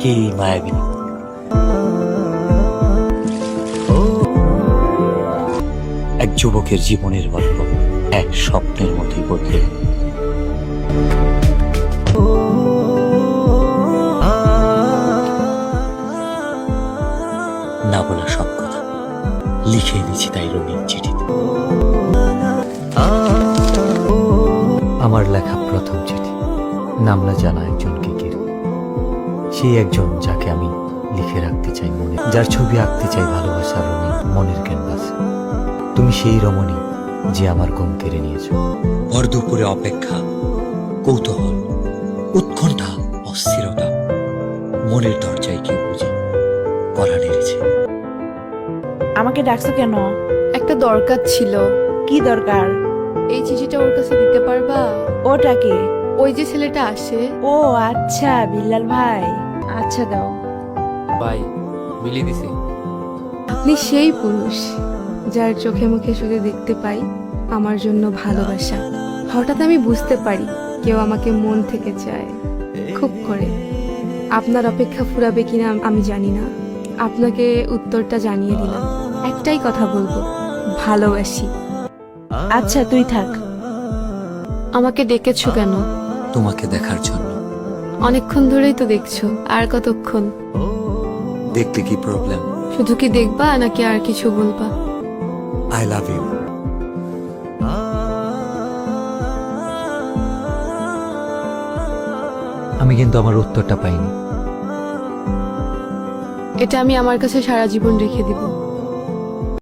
কি মায়াবী এক যুবকের জীবনের গল্প এক স্বপ্নের মতোই বদলে না বলা সব কথা লিখে এনেছি তাই রঙিন চিঠিতে। আমার লেখা প্রথম চিঠি, নাম না জানা একজনকে ঘিরে, সেই একজন যাকে আমি লিখে রাখতে চাই মনে, যার ছবি আঁকতে চাই ভালোবাসার রঙিন মনের ক্যানভাসে। তুমি সেই রমণী যে আমার ঘুম কেড়ে নিয়েছো। ভর দুপুরে অপেক্ষা, কৌতূহল, উৎকণ্ঠা, অস্থিরতা, মনের দরজায় কেউ বুঝি কড়া নেড়েছে। আমাকে ডাকছো কেন? একটা দরকার ছিল। কি দরকার? এই চিঠিটা ওর কাছে দিতে পারবা? ওটাকে? ওই যে ছেলেটা আসে। ও আচ্ছা, বিল্লাল ভাই। আচ্ছা দাও। ভাই বিলি দিছি। আপনি সেই পুরুষ যার চোখে মুখে শুধু দেখতে পাই আমার জন্য ভালোবাসা। হঠাৎ আমি বুঝতে পারি কেউ আমাকে মন থেকে চায় খুব করে। আপনার অপেক্ষা ফুরাবে কিনা আমি জানি না, আপনাকে উত্তরটা জানিয়ে দিলাম। একটাই কথা বলবো, ভালোবাসি। আচ্ছা তুই থাক। আমাকে ডেকেছো কেন? তোমাকে দেখার জন্য। অনেকক্ষণ ধরেই তো দেখছো, আর কতক্ষণ? দেখতে কি প্রবলেম? শুধু কি দেখবা নাকি আর কিছু বলবা? I love you. আমি কিন্তু আমার উত্তরটা পাইনি। এটা আমি আমার কাছে সারা জীবন রেখে দিব।